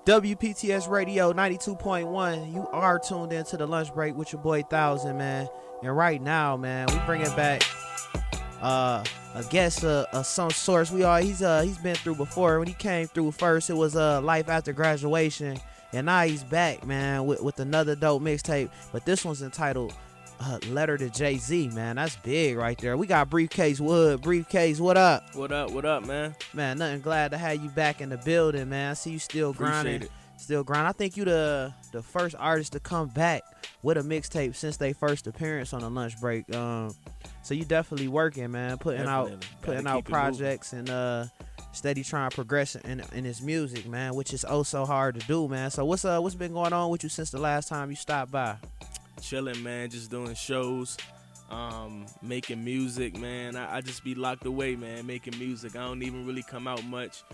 WPTS Radio 92.1. You are tuned into the lunch break with your boy Thousand, man. And right now, man, we bringing back a guest of some source. He's been through before. When he came through first, it was Life After Graduation, and now he's back, man, with another dope mixtape. But this one's entitled Letter to Jay-Z, man. That's big right there. We got Briefcase Wood. Briefcase, what up? What up, man? Man, nothing glad to have you back in the building, man. I see you still grinding. Still grinding. I think you the first artist to come back with a mixtape since they first appearance on the lunch break. So you definitely working, man, putting out projects and steady trying to progress in his music, man, which is oh so hard to do, man. So what's been going on with you since the last time you stopped by? Chilling, man, just doing shows, making music, man. I just be locked away, man, making music. I don't even really come out much.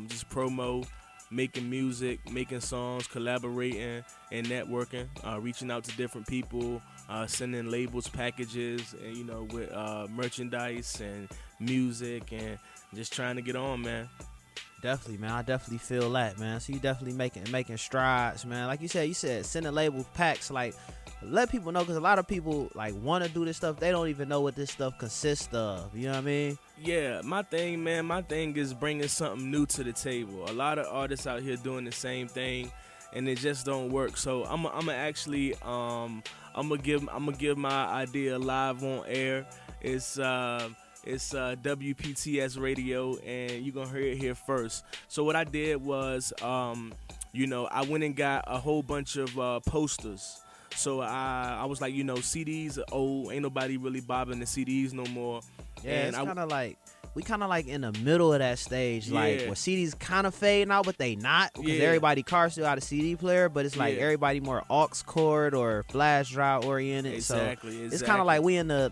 Just promo, making music, making songs, collaborating and networking, reaching out to different people, sending labels, packages, and with merchandise and music, and just trying to get on, man. Definitely, man. I definitely feel that, man. So you definitely making strides, man. Like you said sending label packs, like let people know, because a lot of people like want to do this stuff. They don't even know what this stuff consists of. You know what I mean? Yeah, my thing is bringing something new to the table. A lot of artists out here doing the same thing, and it just don't work. So I'm gonna give my idea live on air. It's WPTS Radio, and you're going to hear it here first. So what I did was, I went and got a whole bunch of posters. So I was like, CDs are old. Ain't nobody really bobbing the CDs no more. Yeah, and it's kind of like, we kind of like in the middle of that stage, like where CDs kind of fading out, but they not, because everybody car still out a CD player, but it's like everybody more aux cord or flash drive oriented. Exactly. It's kind of like we in the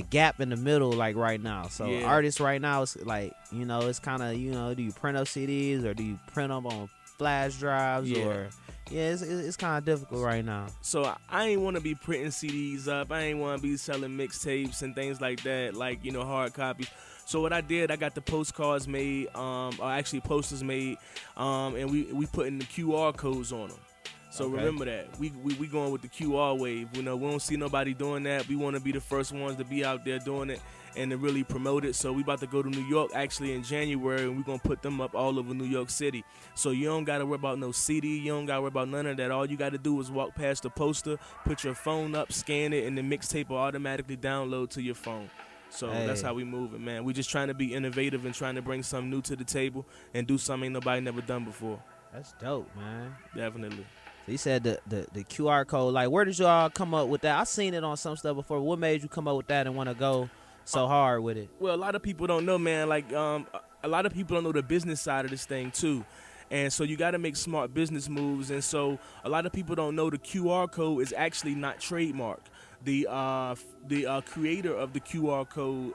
gap in the middle, like right now. So artists right now, it's like, it's kind of, do you print up CDs or do you print them on flash drives or it's kind of difficult right now. So I ain't want to be printing CDs up. I ain't want to be selling mixtapes and things like that, like hard copies. So what I did, I got the postcards made, or actually posters made, and we putting the QR codes on them. So remember that. We going with the QR wave. We don't see nobody doing that. We want to be the first ones to be out there doing it and to really promote it. So we about to go to New York actually in January, and we're going to put them up all over New York City. So you don't got to worry about no CD. You don't got to worry about none of that. All you got to do is walk past the poster, put your phone up, scan it, and the mixtape will automatically download to your phone. So that's how we move it, man. We just trying to be innovative and trying to bring something new to the table and do something nobody never done before. That's dope, man. Definitely. So you said the QR code, like where did y'all come up with that? I seen it on some stuff before. What made you come up with that and want to go so hard with it? Well, a lot of people don't know, man. Like a lot of people don't know the business side of this thing too. And so you got to make smart business moves. And so a lot of people don't know the QR code is actually not trademarked. The creator of the QR code,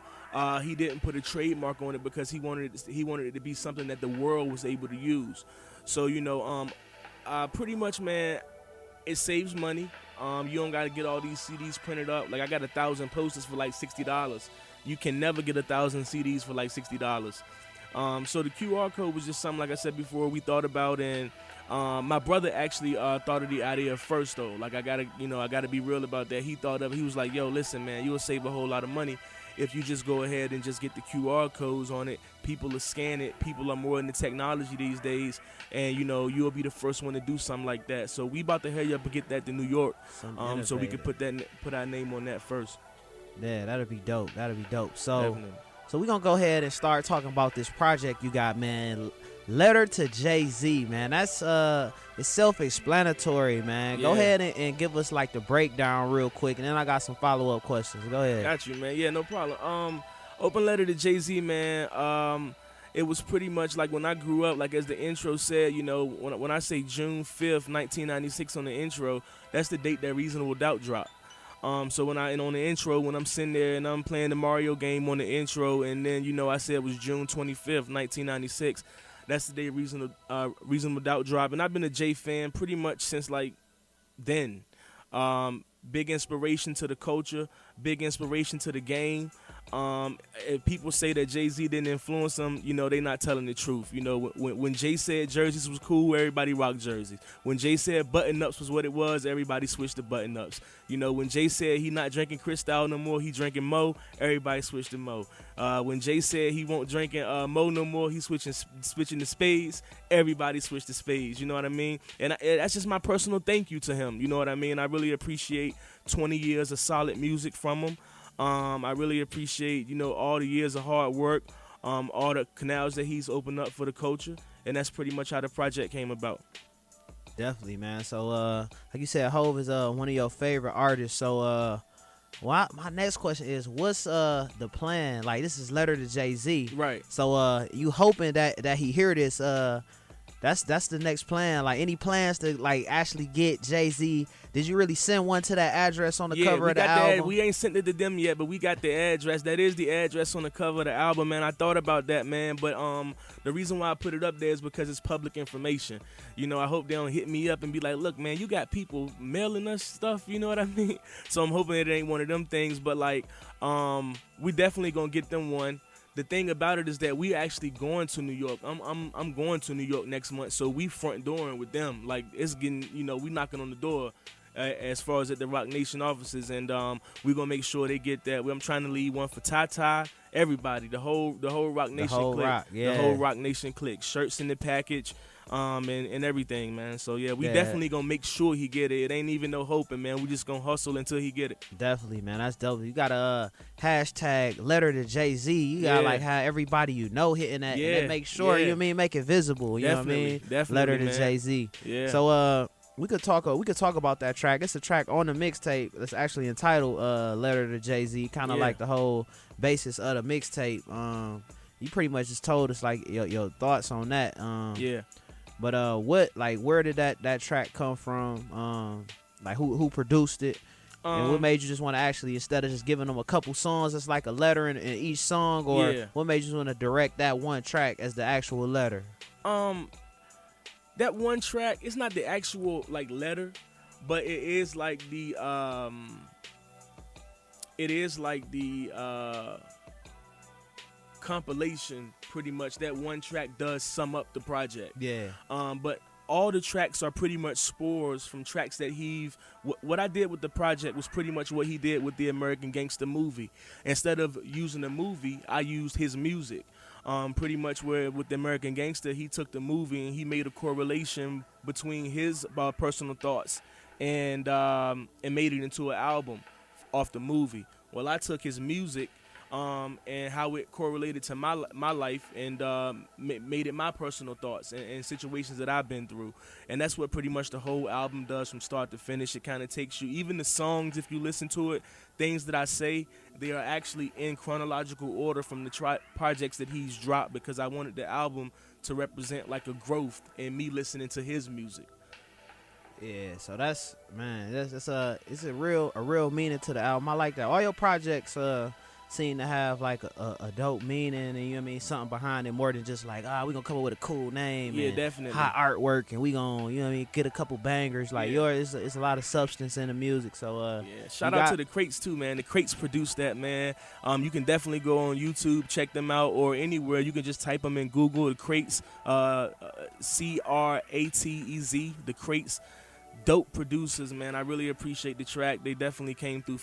he didn't put a trademark on it because he wanted it to be something that the world was able to use. So pretty much, man, it saves money. You don't got to get all these CDs printed up. Like I got 1,000 posters for like $60. You can never get 1,000 CDs for like $60. So the QR code was just something, like I said before, we thought about, and my brother actually thought of the idea first though. Like I gotta be real about that. He was like, yo, listen, man, you'll save a whole lot of money if you just go ahead and just get the QR codes on it. People will scan it. People are more into technology these days, and you'll be the first one to do something like that. So we about to hurry up and get that to New York, so we can put our name on that first. Yeah, that'll be dope. So Definitely. So we're going to go ahead and start talking about this project you got, man. Letter to Jay-Z, man. That's it's self-explanatory, man. Go ahead and give us like the breakdown real quick, and then I got some follow-up questions. Go ahead. Got you, man. Yeah, no problem. Open Letter to Jay-Z, man. It was pretty much like when I grew up, like as the intro said, when I say June 5th, 1996 on the intro, that's the date that Reasonable Doubt dropped. So on the intro, when I'm sitting there and I'm playing the Mario game on the intro, and then I said it was June 25th, 1996. That's the day Reasonable Doubt dropped, and I've been a Jay fan pretty much since like then. Big inspiration to the culture. big inspiration to the game. If people say that Jay-Z didn't influence him, you know, they not telling the truth. You know, when Jay said jerseys was cool, everybody rocked jerseys. When Jay said button-ups was what it was, everybody switched to button-ups. You know, when Jay said he not drinking Cristal no more, he drinking Mo, everybody switched to Mo. When Jay said he won't drinking Mo no more, he switching to Spades, everybody switched to Spades. You know what I mean? And that's just my personal thank you to him. You know what I mean? I really appreciate 20 years of solid music from him. I really appreciate, you know, all the years of hard work, all the canals that he's opened up for the culture, and that's pretty much how the project came about. Definitely, man. So, like you said, Hov is one of your favorite artists. So, my next question is, what's the plan? Like, this is letter to Jay-Z, Right. So, you hoping that he hear this? That's the next plan. Like, any plans to like actually get Jay-Z? Did you really send one to that address on the cover of the album? We ain't sent it to them yet, but we got the address. That is the address on the cover of the album, man. I thought about that, man, but the reason why I put it up there is because it's public information. You know, I hope they don't hit me up and be like, look, man, you got people mailing us stuff, you know what I mean? So I'm hoping it ain't one of them things, but like, we definitely gonna get them one. The thing about it is that we actually going to New York. I'm going to New York next month, so we front dooring with them. Like, it's getting, you know, we knocking on the door as far as at the Rock Nation offices, and we're gonna make sure they get that. I'm trying to leave one for Tata, everybody, the whole Rock Nation clique, the whole Rock Nation clique, shirts in the package, and everything, man. So yeah, we definitely gonna make sure he get it. It ain't even no hoping, man. We just gonna hustle until he get it. Definitely, man. That's dope. You got a hashtag letter to Jay-Z. You got like how everybody you know hitting that, and then make sure you know what I mean, make it visible. You know what I mean? Definitely, letter to man. Jay-Z. Yeah. So we could talk about that track. It's a track on the mixtape that's actually entitled Letter to Jay-Z, kind of like the whole basis of the mixtape. You pretty much just told us like your thoughts on that. But where did that track come from? Like who produced it? And what made you just want to actually, instead of just giving them a couple songs, it's like a letter in each song, or what made you just want to direct that one track as the actual letter? That one track, it's not the actual like letter, but it is like the compilation, pretty much. That one track does sum up the project. Yeah. But all the tracks are pretty much spores from tracks that what I did with the project was pretty much what he did with the American Gangster movie. Instead of using the movie, I used his music. Pretty much where with the American Gangster, he took the movie and he made a correlation between his personal thoughts and made it into an album off the movie. Well, I took his music and how it correlated to my life and made it my personal thoughts and situations that I've been through. And that's what pretty much the whole album does from start to finish. It kind of takes you, even the songs, if you listen to it, things that I say, they are actually in chronological order from the projects that he's dropped, because I wanted the album to represent like a growth in me listening to his music. Yeah, so that's a real meaning to the album. I like that. All your projects seem to have like a dope meaning, and you know what I mean, something behind it more than just like, we gonna come up with a cool name, and definitely hot artwork, and we gonna, you know what I mean, get a couple bangers. Like yours, it's a lot of substance in the music. So shout out to the Crates too, man. The Crates produced that, man. You can definitely go on YouTube, check them out, or anywhere. You can just type them in Google, the Crates, CRATEZ, the Crates. Dope producers, man. I really appreciate the track. They definitely came through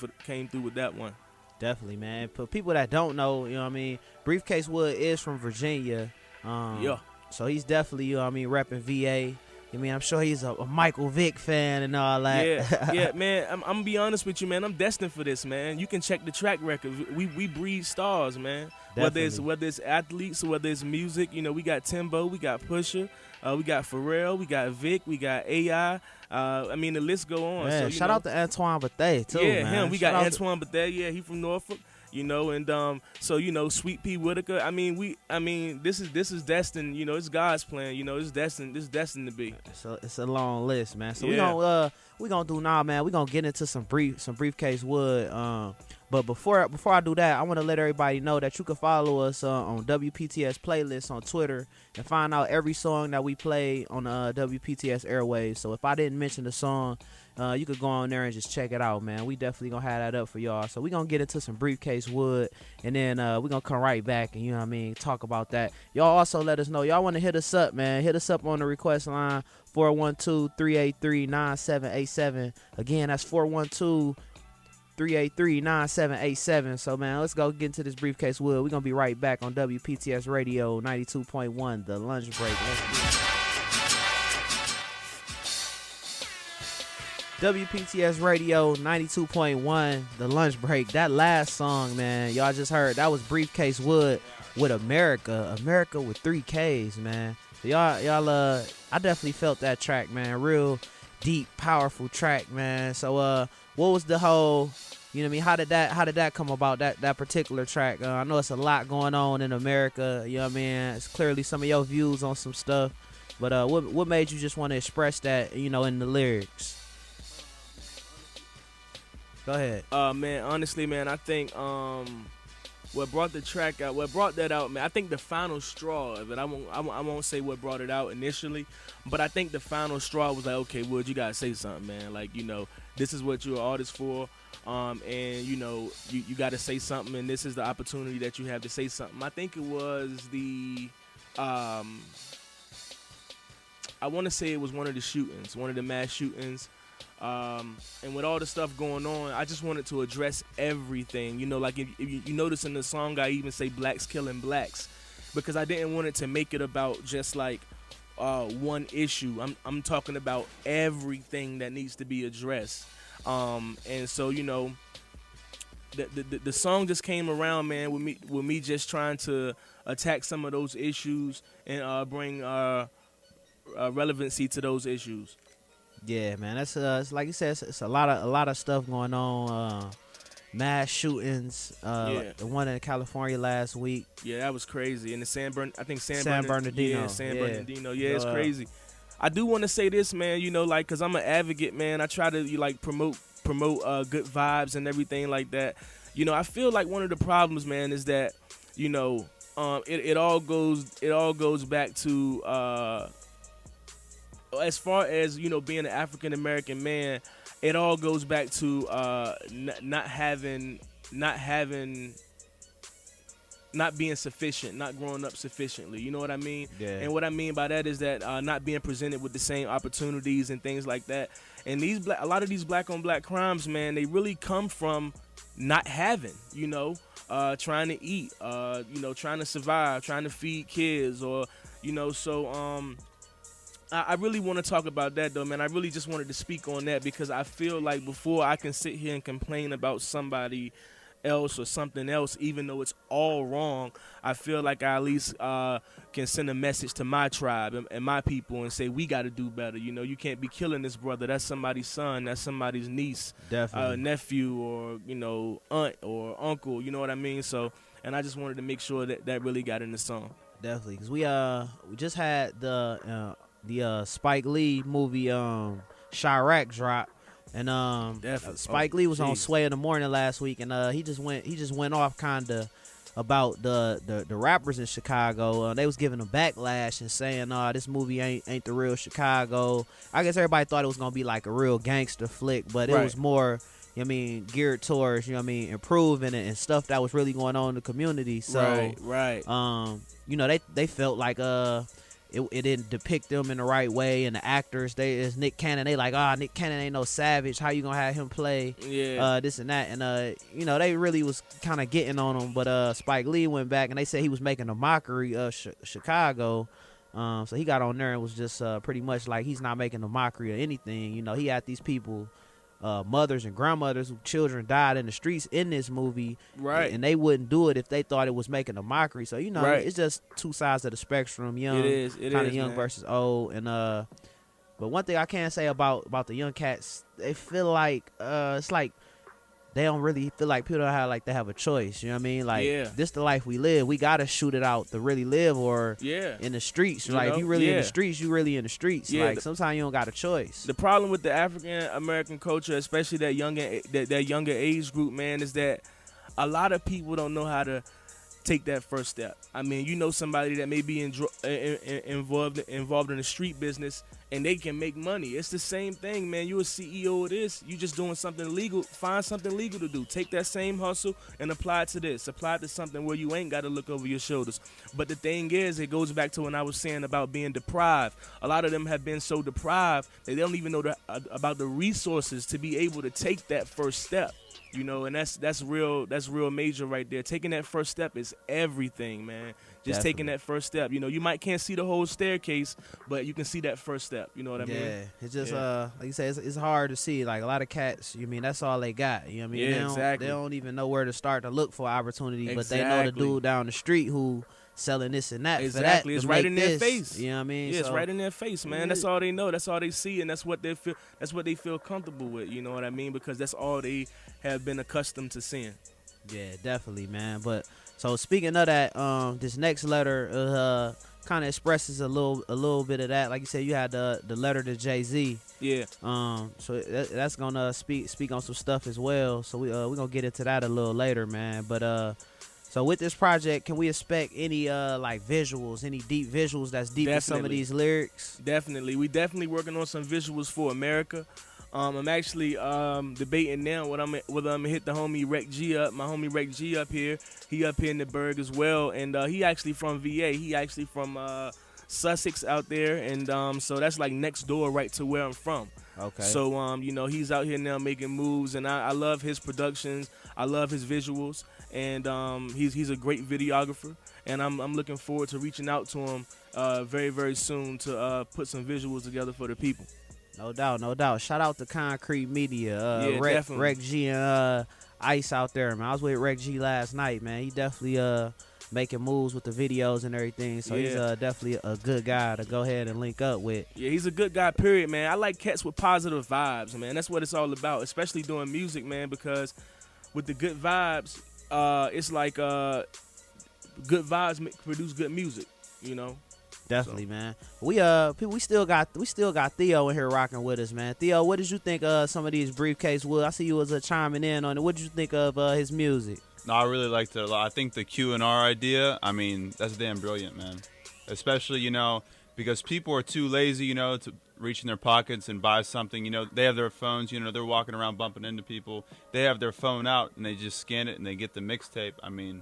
with that one. Definitely, man. For people that don't know, you know what I mean, Briefcase Wood is from Virginia. So he's definitely, you know what I mean, repping VA. I mean, I'm sure he's a Michael Vick fan and all that. Yeah, man. I'm gonna be honest with you, man. I'm destined for this, man. You can check the track record. We breed stars, man. Definitely. Whether it's athletes or whether it's music, you know, we got Timbo, we got Pusha, we got Pharrell, we got Vic, we got AI. I mean, the list go on. Man, so, shout out to Antoine Bethea too. Yeah, man. him. We got Antoine Bethea. Yeah, he from Norfolk. You know, and so you know, Sweet Pea Whitaker. I mean, this is destined. You know, it's God's plan. You know, it's destined to be. So it's a long list, man. So we gonna we gonna do now, man. We gonna get into some briefcase wood. But before I do that, I want to let everybody know that you can follow us on WPTS playlists on Twitter and find out every song that we play on WPTS airwaves. So if I didn't mention the song, you could go on there and just check it out, man. We definitely gonna have that up for y'all. So we gonna get into some briefcase wood, and then we gonna come right back and, you know what I mean, talk about that. Y'all also let us know y'all want to hit us up, man. Hit us up on the request line 412-383-9787. Again, that's 412-383-9787. So, man, let's go get into this briefcase wood. We're going to be right back on WPTS Radio 92.1, The Lunch Break. Let's do it. WPTS Radio 92.1, The Lunch Break. That last song, man, y'all just heard, that was Briefcase Wood with America with 3 Ks, man. So y'all, I definitely felt that track, man. Real deep, powerful track, man. So, what was the whole, you know what I mean? How did that come about, that particular track? I know it's a lot going on in America, you know what I mean? It's clearly some of your views on some stuff, but what made you just want to express that, you know, in the lyrics? Go ahead. Man, honestly, man, I think what brought the track out, what brought that out, man, I think the final straw, but I won't say what brought it out initially, but I think the final straw was like, okay, Wood, you gotta say something, man. Like, you know, this is what you're an artist for, and you know, you gotta say something, and this is the opportunity that you have to say something. I think it was the, I want to say it was one of the shootings, one of the mass shootings. And with all the stuff going on, I just wanted to address everything. You know, like if you notice in the song, I even say blacks killing blacks, because I didn't want it to make it about just like one issue. I'm talking about everything that needs to be addressed. And so, you know, the song just came around, man, with me just trying to attack some of those issues and bring relevancy to those issues. Yeah, man, that's it's like you said, it's a lot of stuff going on. Mass shootings, like the one in California last week. Yeah, that was crazy. And the San Bernardino. Yeah, San Bernardino. Yeah, it's crazy. I do want to say this, man. You know, like, cause I'm an advocate, man. I try to like promote good vibes and everything like that. You know, I feel like one of the problems, man, is that, you know, it all goes back to as far as, you know, being an African American man, it all goes back to not being sufficient, not growing up sufficiently. You know what I mean? Yeah. And what I mean by that is that not being presented with the same opportunities and things like that. And a lot of these black on black crimes, man, they really come from not having, you know, trying to eat, you know, trying to survive, trying to feed kids, or, you know, so I really want to talk about that, though, man. I really just wanted to speak on that, because I feel like before I can sit here and complain about somebody else or something else, even though it's all wrong, I feel like I at least can send a message to my tribe and my people and say, we got to do better. You know, you can't be killing this brother. That's somebody's son. That's somebody's niece, nephew, or, you know, aunt or uncle. You know what I mean? So, and I just wanted to make sure that really got in the song. Definitely, because we just had the Spike Lee movie Chirac drop, and Spike Lee was on Sway in the Morning last week, and he just went off kind of about the rappers in Chicago. They was giving a backlash and saying, this movie ain't the real Chicago. I guess everybody thought it was gonna be like a real gangster flick, but it was more, you know what I mean, geared towards, you know what I mean, improving it and stuff that was really going on in the community. So right. You know, they felt like it didn't depict them in the right way, and the actors, is Nick Cannon, they like, Nick Cannon ain't no savage, how you gonna have him play this and that, and you know, they really was kind of getting on him, but Spike Lee went back and they said he was making a mockery of Chicago, so he got on there and was just pretty much like, he's not making a mockery of anything. You know, he had these people, mothers and grandmothers whose children died in the streets in this movie, right? And they wouldn't do it if they thought it was making a mockery. So, you know, it's just two sides of the spectrum. Young, kind of young, man, versus old. And but one thing I can say about the young cats, they feel like it's like they don't really feel like people don't have like they have a choice. You know what I mean? Like Yeah. this the life we live. We gotta shoot it out to really live, or Yeah. in the streets. You Like know? if you really in Yeah. the streets, you really in the streets. Yeah, Like sometimes you don't got a choice. The problem with the African American culture, especially that younger age group, man, is that a lot of people don't know how to take that first step. I mean, you know somebody that may be involved in the street business and they can make money. It's the same thing, man. You a CEO of this, you just doing something legal. Find something legal to do. Take that same hustle and apply it to this. Apply it to something where you ain't got to look over your shoulders. But the thing is, it goes back to when I was saying about being deprived. A lot of them have been so deprived that they don't even know about the resources to be able to take that first step. You know, and that's real major right there. Taking that first step is everything, man. Just Definitely. taking that first step. You know, you can't see the whole staircase, but you can see that first step. You know what I mean? Yeah, it's just Yeah. like you said, it's hard to see. Like a lot of cats, you mean that's all they got. You know what I mean? Yeah, exactly. They don't even know where to start to look for opportunity, but they know the Exactly. dude down the street who selling this and that. Exactly. For that, It's to right make in their this. face. You know what I mean? Yeah, it's So, right in their face, man. That's all they know. That's all they see, and that's what they feel. That's what they feel comfortable with. You know what I mean? Because that's all they have been accustomed to seeing. Yeah, definitely, man. But so speaking of that, this next letter kind of expresses a little bit of that. Like you said, you had the letter to Jay-Z. Yeah. So that's gonna speak on some stuff as well. So we're gonna get into that a little later, man. But so with this project, can we expect any like visuals, any deep visuals that's deep in some of Definitely. these lyrics? Definitely. We definitely working on some visuals for America. I'm actually debating now whether I'm gonna hit the homie Rec G up. My homie Rec G up here. He up here in the Berg as well, and he actually from VA. He actually from Sussex out there, and so that's like next door right to where I'm from. Okay. So you know, he's out here now making moves, and I love his productions. I love his visuals, and he's a great videographer, and I'm looking forward to reaching out to him very, very soon to put some visuals together for the people. No doubt, no doubt. Shout out to Concrete Media, Yeah, definitely. Rec G and Ice out there, man. I was with Rec G last night, man. He definitely making moves with the videos and everything. So he's Yeah. definitely a good guy to go ahead and link up with. Yeah, he's a good guy, period, man. I like cats with positive vibes, man. That's what it's all about, especially doing music, man, because with the good vibes, it's like good vibes produce good music, you know? Definitely, man. We still got Theo in here rocking with us, man. Theo, what did you think of some of these Briefcase Wood? I see you was chiming in on it. What did you think of his music? No, I really liked it a lot. I think the Q&R idea, I mean, that's damn brilliant, man. Especially, you know, because people are too lazy, you know, to reach in their pockets and buy something. You know, they have their phones, you know, they're walking around bumping into people. They have their phone out and they just scan it and they get the mixtape. I mean,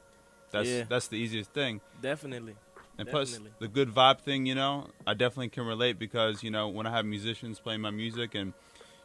that's the easiest thing. Definitely. And Definitely. plus, the good vibe thing, you know, I definitely can relate because, you know, when I have musicians playing my music and,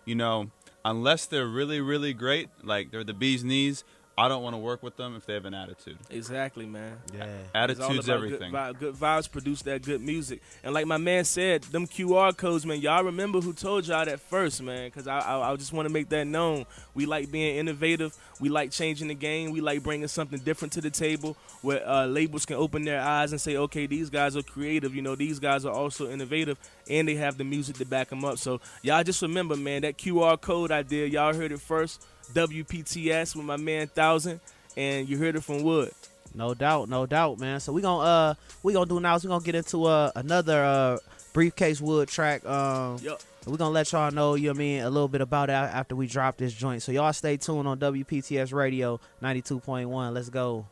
you know, unless they're really, really great, like they're the bee's knees, I don't want to work with them if they have an attitude. Exactly, man. Yeah. It's all Attitude's about everything. Good vibes produce that good music. And like my man said, them QR codes, man, y'all remember who told y'all that first, man, because I just want to make that known. We like being innovative. We like changing the game. We like bringing something different to the table where labels can open their eyes and say, okay, these guys are creative. You know, these guys are also innovative, and they have the music to back them up. So y'all just remember, man, that QR code idea, y'all heard it first. WPTS with my man 1000, and you heard it from Wood. No doubt, man. So we gonna do now is we gonna get into another Briefcase Wood track. Yup. We're gonna let y'all know, you know what I mean, a little bit about it after we drop this joint. So y'all stay tuned on WPTS Radio 92.1. Let's go.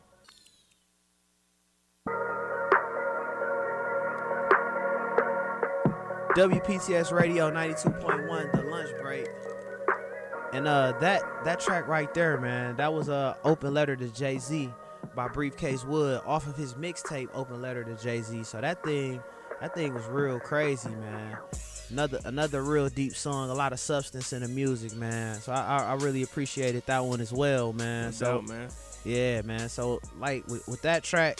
WPTS Radio 92.1, the lunch break. And that track right there, man, that was a Open Letter to Jay-Z by Briefcase Wood off of his mixtape Open Letter to Jay-Z. So that thing was real crazy, man. Another real deep song, a lot of substance in the music, man. So I really appreciated that one as well, man. No doubt, man. Yeah, man. So like with that track,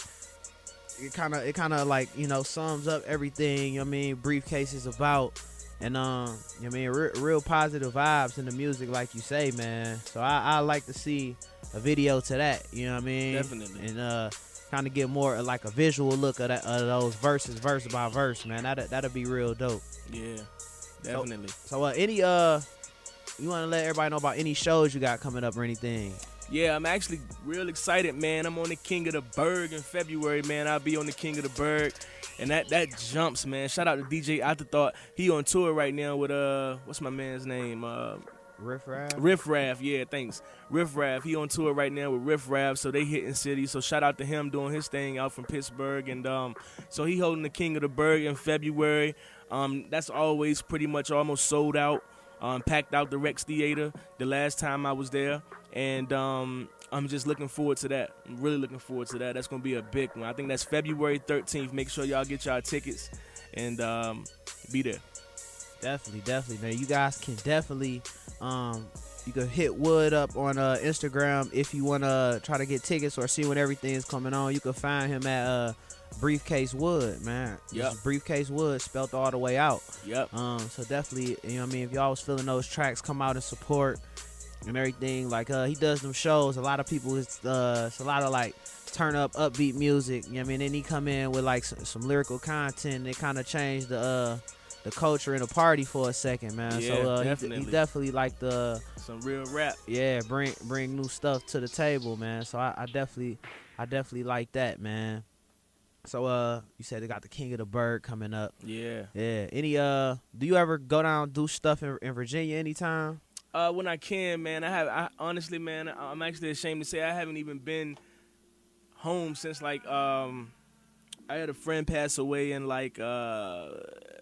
it kind of like, you know, sums up everything, you know what I mean, Briefcase is about. And you know what I mean, real positive vibes in the music, like you say, man. So I like to see a video to that, you know what I mean? Definitely. And kind of get more like a visual look of those verses, verse by verse, man. That'd be real dope. Yeah, definitely. So any let everybody know about any shows you got coming up or anything? Yeah, I'm actually real excited, man. I'm on the King of the Berg in February, man. I'll be on the King of the Berg, and that jumps, man. Shout out to DJ Afterthought. He on tour right now with what's my man's name? Riff Raff? Riff Raff, yeah, thanks. Riff Raff, he on tour right now with Riff Raff, so they hitting cities. So shout out to him doing his thing out from Pittsburgh, and so he holding the King of the Berg in February. That's always pretty much almost sold out. Packed out the Rex Theater the last time I was there, and I'm just looking forward to that. I'm really looking forward to that. That's gonna be a big one. I think that's February 13th. Make sure y'all get y'all tickets and be there. Definitely, man. You guys can definitely you can hit Wood up on Instagram if you wanna try to get tickets or see when everything is coming on. You can find him at Briefcase Wood, man. Yep. Briefcase Wood spelled all the way out. Yep. So definitely, you know what I mean, if y'all was feeling those tracks, come out and support and everything. Like he does them shows. A lot of people it's a lot of like turn up upbeat music. You know what I mean? Then he come in with like some lyrical content. They kind of change the culture in the party for a second, man. Yeah, So definitely. he definitely like some real rap. Yeah, bring new stuff to the table, man. So I definitely like that, man. So you said they got the King of the Berg coming up. Yeah. Yeah. Any do you ever go down and do stuff in Virginia anytime? When I can, man. I honestly, man, I'm actually ashamed to say I haven't even been home since like I had a friend pass away in like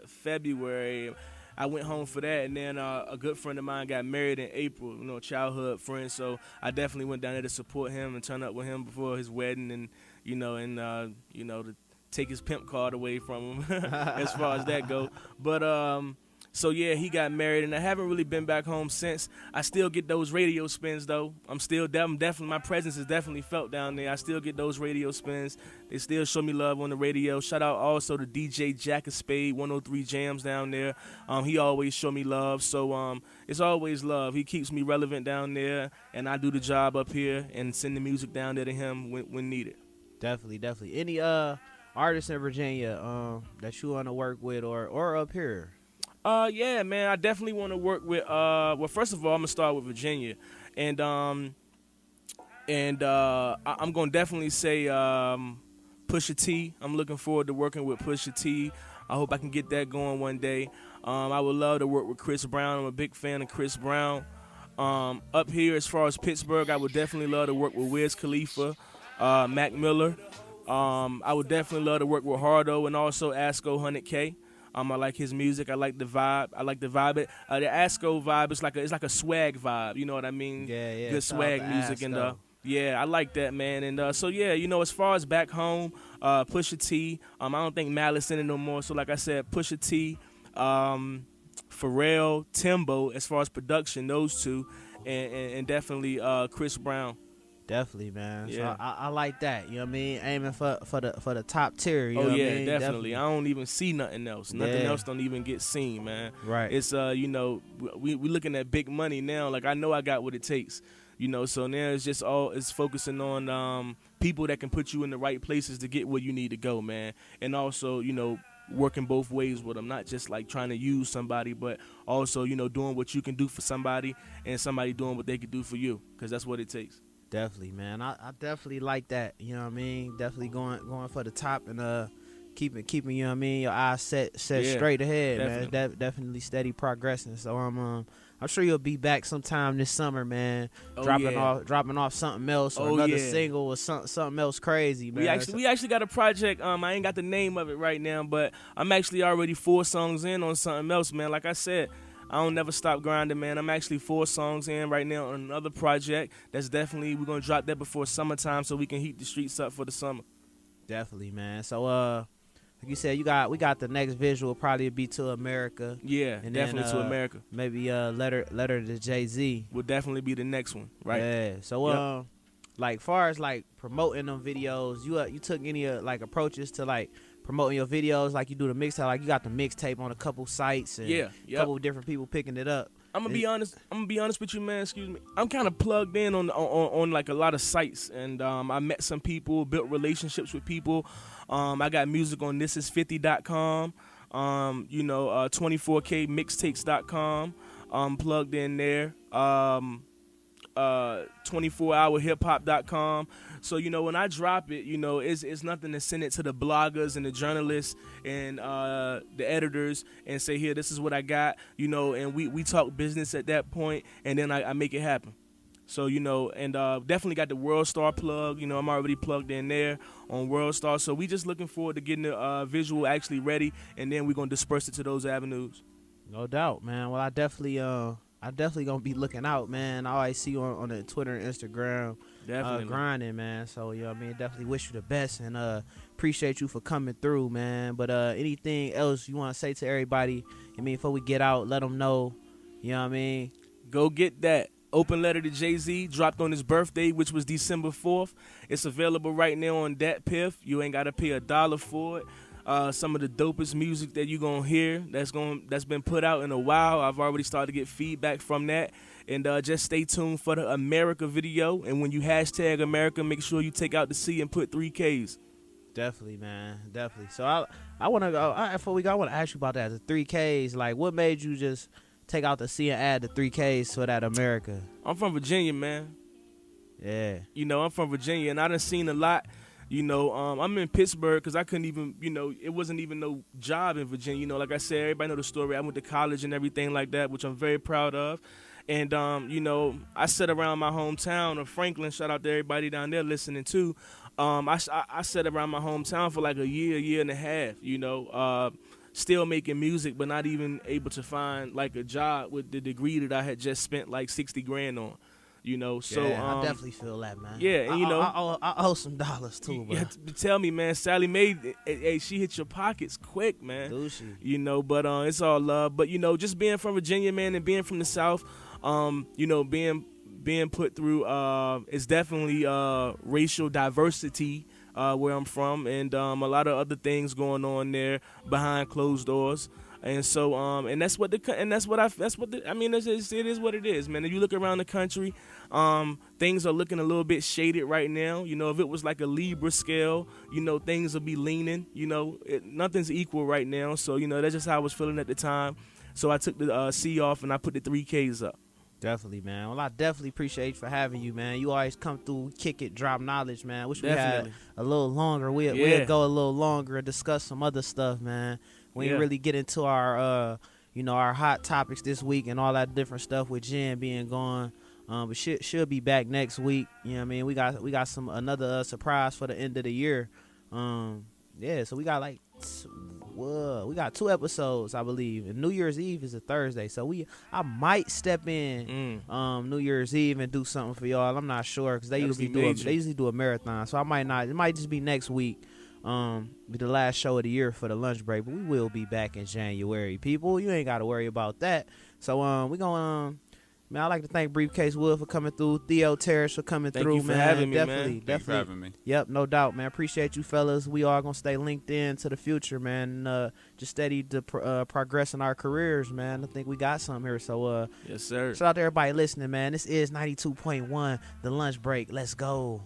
February. I went home for that, and then a good friend of mine got married in April, you know, childhood friend. So I definitely went down there to support him and turn up with him before his wedding, and to take his pimp card away from him as far as that go. But so yeah, he got married, and I haven't really been back home since. I still get those radio spins though. I'm definitely my presence is definitely felt down there. I still get those radio spins. They still show me love on the radio. Shout out also to DJ Jack of Spade 103 Jams down there. He always show me love. So it's always love. He keeps me relevant down there, and I do the job up here and send the music down there to him when needed. Definitely. Any artists in Virginia that you want to work with or up here? Yeah, man, I definitely want to work with. Well, first of all, I'm gonna start with Virginia, and I'm gonna definitely say Pusha T. I'm looking forward to working with Pusha T. I hope I can get that going one day. I would love to work with Chris Brown. I'm a big fan of Chris Brown. Up here, as far as Pittsburgh, I would definitely love to work with Wiz Khalifa, Mac Miller. I would definitely love to work with Hardo and also Asco 100K. I like his music. I like the vibe. The Asco vibe is like a swag vibe. You know what I mean? Yeah. Good swag music and yeah, I like that, man. And so yeah, you know, as far as back home, Pusha T. I don't think Malice in it no more. So like I said, Pusha T, Pharrell, Timbo. As far as production, those two, and definitely Chris Brown. Definitely, man. Yeah. So I like that. You know what I mean? Aiming for the top tier. You know Oh what yeah, I mean? definitely. I don't even see nothing else. Nothing Yeah. else don't even get seen, man. Right. It's you know, we looking at big money now. Like I know I got what it takes. You know, so now it's focusing on people that can put you in the right places to get where you need to go, man. And also, you know, working both ways with them, not just like trying to use somebody, but also, you know, doing what you can do for somebody and somebody doing what they can do for you, because that's what it takes. Definitely, man. I definitely like that. You know what I mean? Definitely going for the top and keeping you know what I mean, your eyes set Yeah, straight ahead, definitely. man. Definitely steady progressing. So I'm sure you'll be back sometime this summer, man. Oh, dropping off something else or another single or something else crazy, man. We actually got a project. I ain't got the name of it right now, but I'm actually already 4 songs in on something else, man. Like I said, I don't never stop grinding, man. I'm actually 4 songs in right now on another project. That's definitely, we're gonna drop that before summertime so we can heat the streets up for the summer. Definitely, man. So like you said, we got the next visual probably be to America. Yeah, And definitely then, to America. Maybe letter to Jay-Z. Will definitely be the next one, right? Yeah. So like far as like promoting them videos, you took any like approaches to like promoting your videos, like you do the mixtape, like you got the mixtape on a couple sites and a couple different people picking it up. I'm gonna be honest with you, man. Excuse me. I'm kind of plugged in on like a lot of sites, and I met some people, built relationships with people. I got music on thisis50.com, 24kmixtakes.com. plugged in there. 24hourhiphop.com. So, when I drop it, it's nothing to send it to the bloggers and the journalists and the editors and say, here, this is what I got, and we talk business at that point, and then I make it happen. So, and definitely got the World Star plug. I'm already plugged in there on World Star. So we just looking forward to getting the visual actually ready, and then we're going to disperse it to those avenues. No doubt, man. Well, I definitely gonna be looking out, man. I always see you on the Twitter and Instagram, Definitely. grinding, man. So definitely wish you the best and appreciate you for coming through, man. But anything else you want to say to everybody? Before we get out, let them know. You know what I mean? Go get that Open Letter to Jay-Z, dropped on his birthday, which was December 4th. It's available right now on Dat Piff. You ain't gotta pay $1 for it. Some of the dopest music that you're going to hear that's been put out in a while. I've already started to get feedback from that. And just stay tuned for the America video. And when you hashtag America, make sure you take out the C and put 3 Ks. Definitely, man. Definitely. So I want to go, before we go, I want to ask you about that. The 3 Ks, like what made you just take out the C and add the 3 Ks for that America? I'm from Virginia, man. Yeah. I'm from Virginia, and I done seen a lot. I'm in Pittsburgh because I couldn't even, it wasn't even no job in Virginia. Like I said, everybody know the story. I went to college and everything like that, which I'm very proud of. And, I sat around my hometown of Franklin. Shout out to everybody down there listening too. I sat around my hometown for like a year and a half, still making music, but not even able to find like a job with the degree that I had just spent like $60,000 on. So I definitely feel that, man. Yeah, and I owe some dollars too, bro. Tell me, man, Sally Mae, hey, she hit your pockets quick, man. Do she? But it's all love. But just being from Virginia, man, and being from the South, being put through, it's definitely racial diversity where I'm from, and a lot of other things going on there behind closed doors. And so, it is what it is, man. If you look around the country, things are looking a little bit shaded right now. If it was like a Libra scale, things will be leaning. Nothing's equal right now. So, that's just how I was feeling at the time. So I took the C off and I put the 3 Ks up. Definitely, man. Well, I definitely appreciate you for having you, man. You always come through, kick it, drop knowledge, man. Wish Definitely. we had a little longer. We'll go a little longer and discuss some other stuff, man. We didn't really get into our, our hot topics this week and all that different stuff with Jen being gone. But she'll be back next week. You know what I mean? We got another surprise for the end of the year. So we got we got 2 episodes, I believe. And New Year's Eve is a Thursday, so I might step in New Year's Eve and do something for y'all. I'm not sure because they usually do a marathon, so I might not. It might just be next week. Be the last show of the year for the lunch break, but we will be back in January. People, you ain't got to worry about that. So we going man, I'd like to thank Briefcase Wood for coming through, Theo Terrace for coming through, man. Thank you for having me. Yep, no doubt, man. Appreciate you fellas. We are gonna stay linked in to the future, man. Just steady to progress in our careers, man. I think we got something here. So yes, sir. Shout out to everybody listening, man. This is 92.1 The Lunch Break. Let's go.